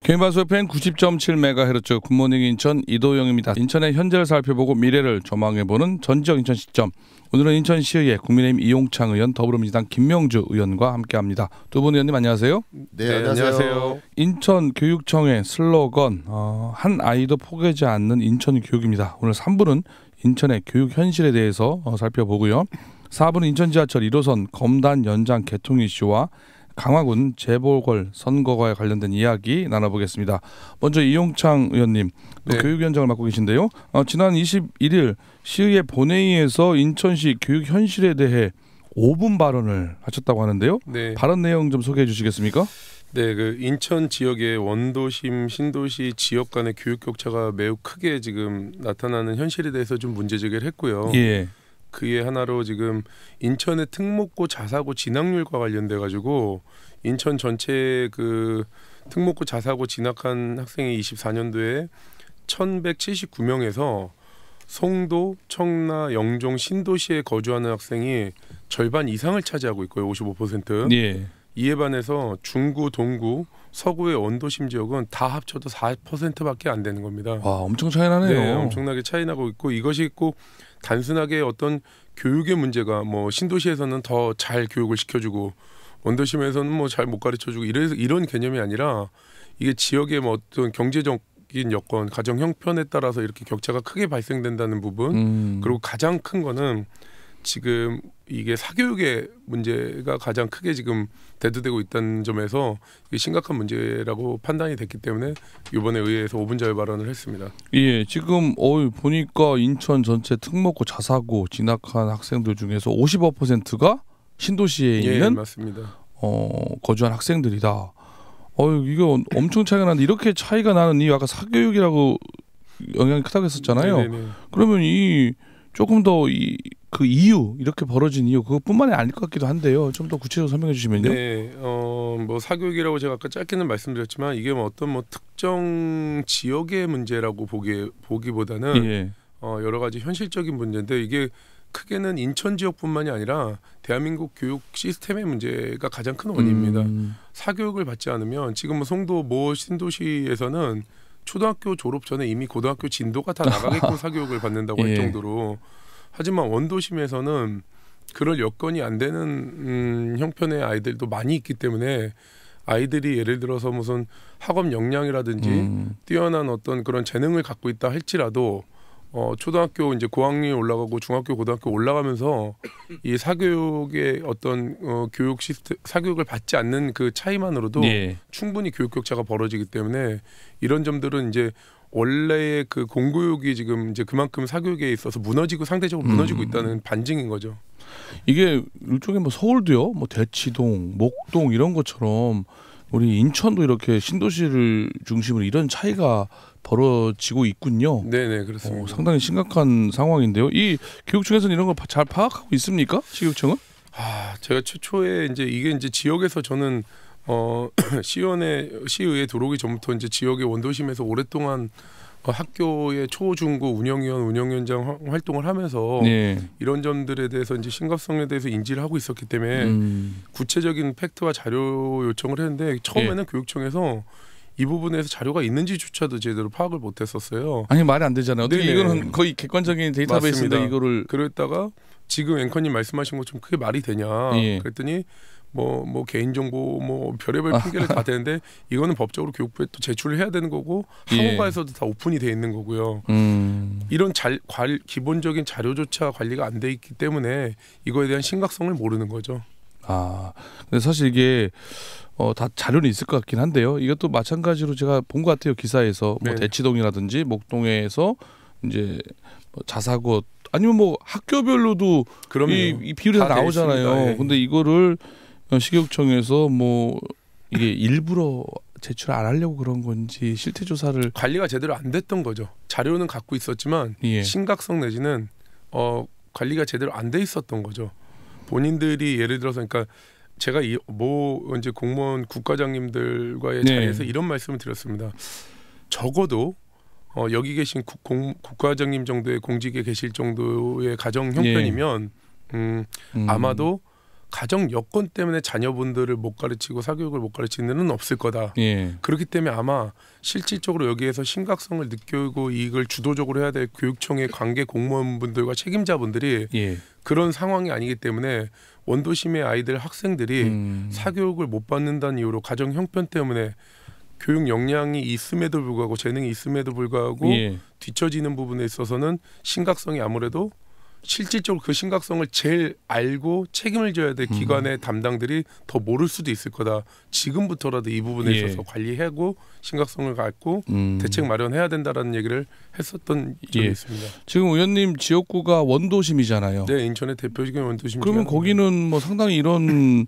개인방송 FM 90.7MHz 굿모닝 인천 이도영입니다. 인천의 현재를 살펴보고 미래를 조망해보는 전지역 인천 시점. 오늘은 인천시의회 국민의힘 이용창 의원, 더불어민주당 김명주 의원과 함께합니다. 두 분 의원님 안녕하세요. 네, 안녕하세요. 인천교육청의 슬로건 한 아이도 포기하지 않는 인천 교육입니다. 오늘 3부는 인천의 교육 현실에 대해서 살펴보고요. 4부는 인천 지하철 1호선 검단 연장 개통 이슈와 강화군 재보궐 선거과에 관련된 이야기 나눠보겠습니다. 먼저 이용창 의원님, 네. 교육위원장을 맡고 계신데요. 지난 21일 시의회 본회의에서 인천시 교육 현실에 대해 5분 발언을 하셨다고 하는데요. 네. 발언 내용 좀 소개해 주시겠습니까? 네, 그 인천 지역의 원도심, 신도시 지역 간의 교육 격차가 매우 크게 지금 나타나는 현실에 대해서 좀 문제 제기를 했고요. 예. 그의 하나로 지금 인천의 특목고 자사고 진학률과 관련돼 가지고 인천 전체 그 특목고 자사고 진학한 학생이 24년도에 1,179명에서 송도, 청라, 영종, 신도시에 거주하는 학생이 절반 이상을 차지하고 있고요. 55%. 예. 이에 반해서 중구, 동구, 서구의 원도심 지역은 다 합쳐도 4%밖에 안 되는 겁니다. 와, 엄청 차이 나네요. 네, 엄청나게 차이 나고 있고, 이것이 꼭 단순하게 어떤 교육의 문제가 뭐 신도시에서는 더 잘 교육을 시켜주고 원도심에서는 뭐 잘 못 가르쳐주고 이런 개념이 아니라 이게 지역의 뭐 어떤 경제적인 여건, 가정 형편에 따라서 이렇게 격차가 크게 발생된다는 부분. 그리고 가장 큰 거는 지금 이게 사교육의 문제가 가장 크게 지금 대두되고 있다는 점에서 이게 심각한 문제라고 판단이 됐기 때문에 이번에 의회에서 5분 자유 발언을 했습니다. 예, 지금 보니까 인천 전체 특목고 자사고 진학한 학생들 중에서 55%가 신도시에 있는 예, 맞습니다. 거주한 학생들이다. 이거 엄청 차이가 나는데 이렇게 차이가 나는 이유 아까 사교육이라고 영향이 크다고 했었잖아요. 네네네. 그러면 이 조금 더 그 이유 이렇게 벌어진 이유 그것뿐만이 아닐 것 같기도 한데요. 좀 더 구체적으로 설명해 주시면요. 네, 뭐 사교육이라고 제가 아까 짧게는 말씀드렸지만 이게 뭐 어떤 뭐 특정 지역의 문제라고 보기보다는 예. 여러 가지 현실적인 문제인데 이게 크게는 인천 지역뿐만이 아니라 대한민국 교육 시스템의 문제가 가장 큰 원인입니다. 사교육을 받지 않으면 지금 뭐 송도 모 신도시에서는 초등학교 졸업 전에 이미 고등학교 진도가 다 나가게끔 사교육을 받는다고 할 예. 정도로. 하지만 원도심에서는 그럴 여건이 안 되는 형편의 아이들도 많이 있기 때문에 아이들이 예를 들어서 무슨 학업 역량이라든지 뛰어난 어떤 그런 재능을 갖고 있다 할지라도 초등학교 이제 고학년이 올라가고 중학교 고등학교 올라가면서 이 사교육의 어떤 교육 시스템 사교육을 받지 않는 그 차이만으로도 예. 충분히 교육 격차가 벌어지기 때문에 이런 점들은 이제 원래의 그 공교육이 지금 이제 그만큼 사교육에 있어서 상대적으로 무너지고 있다는 반증인 거죠. 이게 일종의 뭐 서울도요, 뭐 대치동, 목동 이런 것처럼 우리 인천도 이렇게 신도시를 중심으로 이런 차이가 벌어지고 있군요. 네네, 그렇습니다. 상당히 심각한 상황인데요. 이 교육청에서는 이런 걸 잘 파악하고 있습니까? 시교육청은? 제가 최초에 이게 지역에서 저는 시의회 들어오기 전부터 이제 지역의 원도심에서 오랫동안 학교의 초중고 운영위원장 활동을 하면서 네. 이런 점들에 대해서 이제 심각성에 대해서 인지를 하고 있었기 때문에 구체적인 팩트와 자료 요청을 했는데 처음에는 교육청에서 이 부분에서 자료가 있는지조차도 제대로 파악을 못했었어요. 아니 말이 안 되잖아요. 어떻게 네네. 이거는 거의 객관적인 데이터베이스인데 맞습니다. 이거를 그랬다가 지금 앵커님 말씀하신 것처럼 그게 말이 되냐? 예. 그랬더니 뭐 개인정보 뭐 별의별 핑계를 다 대는데 이거는 법적으로 교육부에 또 제출을 해야 되는 거고 학원가에서도 다 오픈이 돼 있는 거고요. 이런 기본적인 자료조차 관리가 안 돼 있기 때문에 이거에 대한 심각성을 모르는 거죠. 근데 사실 이게 다 자료는 있을 것 같긴 한데요. 이것도 마찬가지로 제가 본 것 같아요. 기사에서 뭐 네. 대치동이라든지 목동에서 이제 뭐 자사고 아니면 뭐 학교별로도 그럼요. 이 비율이 다 돼 나오잖아요. 있습니다. 예. 근데 이거를 시교육청에서 뭐 이게 일부러 제출 안 하려고 그런 건지 실태 조사를 관리가 제대로 안 됐던 거죠. 자료는 갖고 있었지만 예. 심각성 내지는 관리가 제대로 안 돼 있었던 거죠. 본인들이 예를 들어서 그러니까 제가 이제 공무원 국과장님들과의 네. 자리에서 이런 말씀을 드렸습니다. 적어도 여기 계신 국과장님 정도의 공직에 계실 정도의 가정 형편이면 아마도 가정 여건 때문에 자녀분들을 못 가르치고 사교육을 못 가르치는 데는 없을 거다. 예. 그렇기 때문에 아마 실질적으로 여기에서 심각성을 느끼고 이걸 주도적으로 해야 될 교육청의 관계 공무원분들과 책임자분들이 예. 그런 상황이 아니기 때문에 원도심의 아이들 학생들이 사교육을 못 받는다는 이유로 가정 형편 때문에 교육 역량이 있음에도 불구하고 재능이 있음에도 불구하고 예. 뒤처지는 부분에 있어서는 심각성이 아무래도 실질적으로 그 심각성을 제일 알고 책임을 져야 될 기관의 담당들이 더 모를 수도 있을 거다. 지금부터라도 이 부분에 예. 있어서 관리하고 심각성을 갖고 대책 마련해야 된다라는 얘기를 했었던 적이 예. 있습니다. 지금 의원님 지역구가 원도심이잖아요. 네, 인천의 대표적인 원도심. 그러면 거기는 뭐 상당히 이런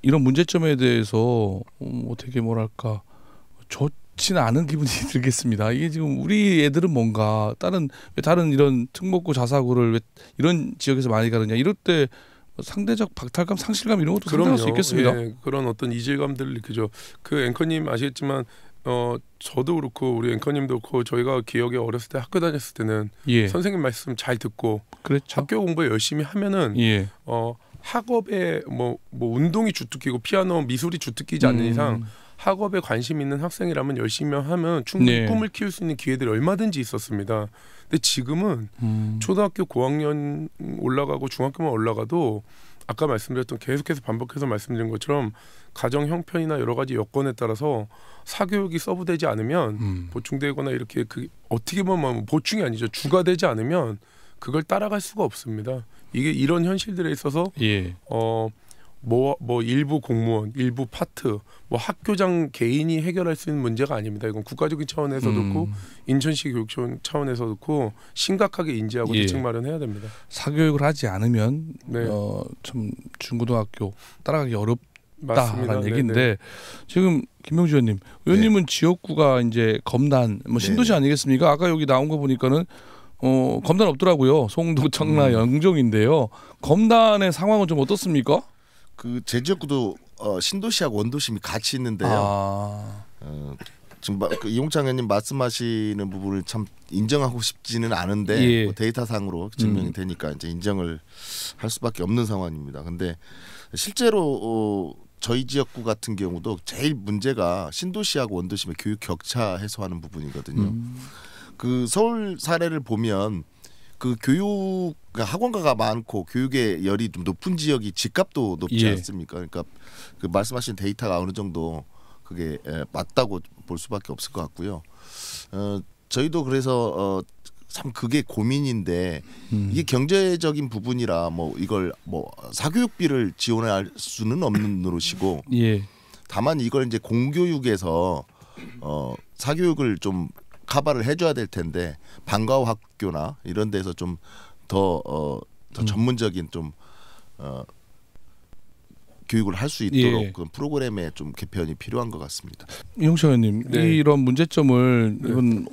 문제점에 대해서 되게 뭐랄까 좋지는 않은 기분이 들겠습니다. 이게 지금 우리 애들은 뭔가 왜 다른 이런 특목고 자사고를 왜 이런 지역에서 많이 가느냐 이럴 때 상대적 박탈감, 상실감 이런 것도 생각할 수 있겠습니다. 예, 그런 어떤 이질감들을 느끼죠. 그 앵커님 아시겠지만 저도 그렇고 우리 앵커님도 그렇고 저희가 기억에 어렸을 때 학교 다녔을 때는 예. 선생님 말씀 잘 듣고 그렇죠. 학교 공부 열심히 하면은 예. 학업에 뭐 운동이 주특기고 피아노 미술이 주특기지 않는 이상 학업에 관심 있는 학생이라면 열심히 하면 충분히 네. 꿈을 키울 수 있는 기회들이 얼마든지 있었습니다. 근데 지금은 초등학교 고학년 올라가고 중학교만 올라가도 아까 말씀드렸던 계속해서 반복해서 말씀드린 것처럼 가정 형편이나 여러 가지 여건에 따라서 사교육이 서브되지 않으면 보충되거나 이렇게 그 어떻게 보면 보충이 아니죠. 주가 되지 않으면 그걸 따라갈 수가 없습니다. 이게 이런 현실들에 있어서 예. 뭐 일부 공무원, 일부 파트, 뭐 학교장 개인이 해결할 수 있는 문제가 아닙니다. 이건 국가적인 차원에서도 그렇고 인천시 교육청 차원에서도 그렇고 심각하게 인지하고 예. 대책 마련해야 됩니다. 사교육을 하지 않으면 네. 참 중고등학교 따라가기 맞습니다. 어렵다라는 얘기인데 네네. 지금 김명주 의원님은 지역구가 이제 검단 뭐 신도시 네네. 아니겠습니까? 아까 여기 나온 거 보니까는 검단 없더라고요. 송도, 청라, 영종인데요. 검단의 상황은 좀 어떻습니까? 그 제 지역구도 신도시하고 원도심이 같이 있는데요. 지금 그 이용창 의원님 말씀하시는 부분을 참 인정하고 싶지는 않은데 예. 뭐 데이터상으로 증명이 되니까 이제 인정을 할 수밖에 없는 상황입니다. 근데 실제로 저희 지역구 같은 경우도 제일 문제가 신도시하고 원도심의 교육 격차 해소하는 부분이거든요. 그 서울 사례를 보면 그 교육 학원가가 많고 교육의 열이 좀 높은 지역이 집값도 높지 예. 않습니까? 그러니까 그 말씀하신 데이터가 어느 정도 그게 맞다고 볼 수밖에 없을 것 같고요. 저희도 그래서 참 그게 고민인데 이게 경제적인 부분이라 뭐 이걸 뭐 사교육비를 지원할 수는 없는 노릇이고 예. 다만 이걸 이제 공교육에서 사교육을 좀 커버를 해줘야 될 텐데 방과후 학교나 이런 데서 좀 더 전문적인 좀 교육을 할 수 있도록 예. 그런 프로그램의 좀 개편이 필요한 것 같습니다. 이용창 의원님 네. 이런 문제점을 네. 이건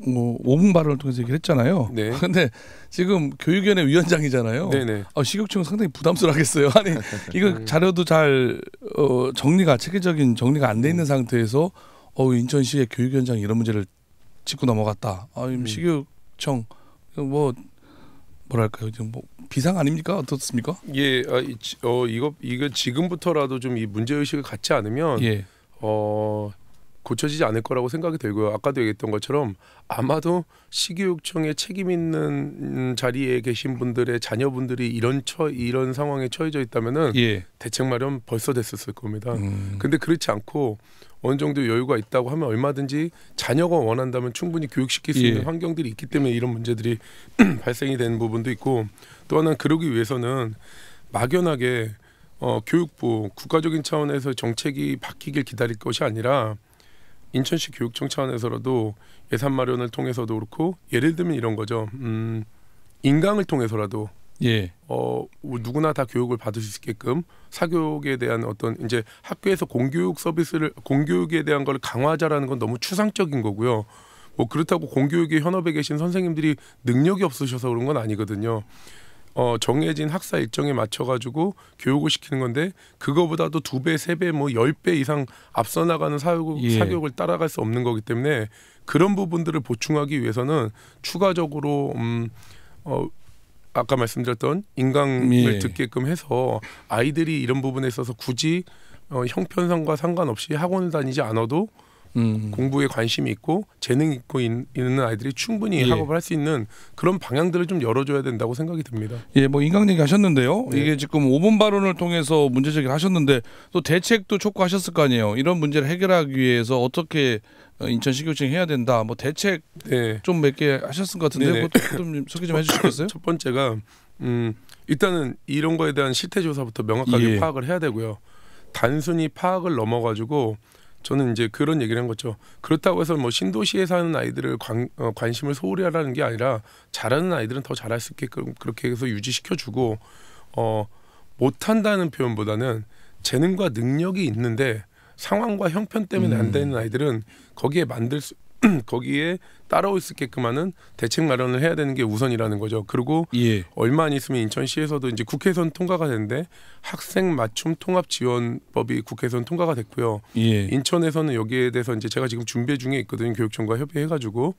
뭐 5분 발언을 통해서 얘기를 했잖아요. 네. 근데 지금 교육위원회 위원장이잖아요. 네네. 시교청은 상당히 부담스러워하겠어요. 아니 이거 자료도 잘 체계적인 정리가 안 돼 있는 상태에서 인천시의 교육위원장이 이런 문제를 짚고 넘어갔다. 시교청 뭐랄까요? 뭐 비상 아닙니까? 어떻습니까? 예, 이거 지금부터라도 좀 이 문제 의식을 갖지 않으면 예. 고쳐지지 않을 거라고 생각이 들고요. 아까도 얘기했던 것처럼 아마도 시교육청에 책임 있는 자리에 계신 분들의 자녀분들이 이런 상황에 처해져 있다면은 예. 대책 마련 벌써 됐었을 겁니다. 근데 그렇지 않고 어느 정도 여유가 있다고 하면 얼마든지 자녀가 원한다면 충분히 교육시킬 수 예. 있는 환경들이 있기 때문에 이런 문제들이 발생이 되는 부분도 있고 또 하나는 그러기 위해서는 막연하게 교육부 국가적인 차원에서 정책이 바뀌길 기다릴 것이 아니라 인천시 교육청 차원에서라도 예산 마련을 통해서도 그렇고 예를 들면 이런 거죠. 인강을 통해서라도 예. 누구나 다 교육을 받을 수 있게끔 사교육에 대한 어떤 이제 학교에서 공교육에 대한 걸 강화하자라는 건 너무 추상적인 거고요. 뭐 그렇다고 공교육의 현업에 계신 선생님들이 능력이 없으셔서 그런 건 아니거든요. 정해진 학사 일정에 맞춰가지고 교육을 시키는 건데 그거보다도 2배, 3배, 뭐 10배 이상 앞서 나가는 사교육을 따라갈 수 없는 거기 때문에 그런 부분들을 보충하기 위해서는 추가적으로 아까 말씀드렸던 인강을 예. 듣게끔 해서 아이들이 이런 부분에 있어서 굳이 형편성과 상관없이 학원을 다니지 않아도 공부에 관심이 있고 재능이 있고 있는 아이들이 충분히 예. 학업을 할 수 있는 그런 방향들을 좀 열어줘야 된다고 생각이 듭니다. 예, 뭐 인강 얘기 하셨는데요. 네. 이게 지금 5분 발언을 통해서 문제 제기를 하셨는데 또 대책도 촉구하셨을 거 아니에요. 이런 문제를 해결하기 위해서 어떻게 인천시교육청이 해야 된다. 뭐 대책 네. 좀 몇 개 하셨을 것 같은데 네네. 그것도 좀 소개 좀 해주시겠어요? 첫 번째가 일단은 이런 거에 대한 실태 조사부터 명확하게 예. 파악을 해야 되고요. 단순히 파악을 넘어가지고 저는 이제 그런 얘기를 한 거죠. 그렇다고 해서 뭐 신도시에 사는 아이들을 관심을 소홀히 하라는 게 아니라 잘하는 아이들은 더 잘할 수 있게끔 그렇게 해서 유지시켜주고 못한다는 표현보다는 재능과 능력이 있는데 상황과 형편 때문에 안 되는 아이들은 거기에 따라올 수 있게끔 하는 대책 마련을 해야 되는 게 우선이라는 거죠. 그리고 예. 얼마 안 있으면 인천시에서도 이제 국회에서는 통과가 되는데 학생 맞춤 통합 지원법이 국회에서는 통과가 됐고요. 예. 인천에서는 여기에 대해서 이제 제가 지금 준비 중에 있거든요. 교육청과 협의해가지고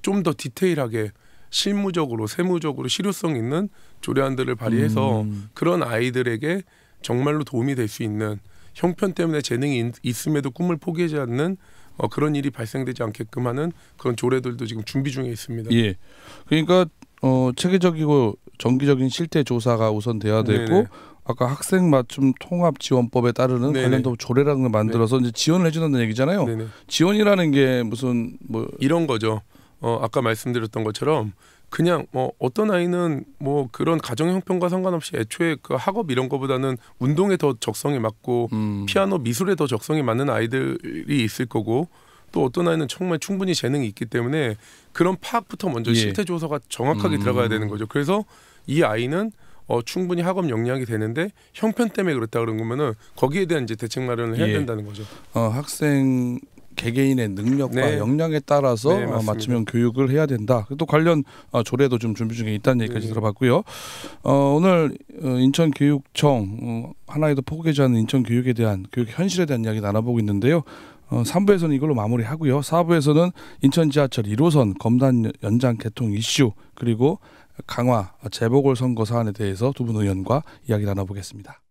좀 더 디테일하게 실무적으로 세무적으로 실효성 있는 조례안들을 발의해서 그런 아이들에게 정말로 도움이 될 수 있는 형편 때문에 재능이 있음에도 꿈을 포기하지 않는 그런 일이 발생되지 않게끔 하는 그런 조례들도 지금 준비 중에 있습니다. 예. 그러니까 체계적이고 정기적인 실태 조사가 우선 돼야 되고 네네. 아까 학생 맞춤 통합 지원법에 따르는 네네. 관련된 조례라는 걸 만들어서 이제 지원을 해준다는 얘기잖아요. 네네. 지원이라는 게 무슨 뭐 이런 거죠. 아까 말씀드렸던 것처럼 그냥 어떤 아이는 뭐 그런 가정 형편과 상관없이 애초에 그 학업 이런 거보다는 운동에 더 적성에 맞고 피아노 미술에 더 적성에 맞는 아이들이 있을 거고 또 어떤 아이는 정말 충분히 재능이 있기 때문에 그런 파악부터 먼저 예. 실태 조사가 정확하게 들어가야 되는 거죠. 그래서 이 아이는 충분히 학업 역량이 되는데 형편 때문에 그렇다 그런 거면은 거기에 대한 이제 대책 마련을 해야 예. 된다는 거죠. 학생 개개인의 능력과 네. 역량에 따라서 네, 맞습니다. 맞춤형 교육을 해야 된다. 또 관련 조례도 좀 준비 중에 있다는 얘기까지 네. 들어봤고요. 오늘 인천교육청 한 아이도 포기하지 않는 인천교육에 대한 교육 현실에 대한 이야기 나눠보고 있는데요. 3부에서는 이걸로 마무리하고요. 4부에서는 인천 지하철 1호선 검단 연장 개통 이슈 그리고 강화 재보궐선거 사안에 대해서 두 분 의원과 이야기 나눠보겠습니다.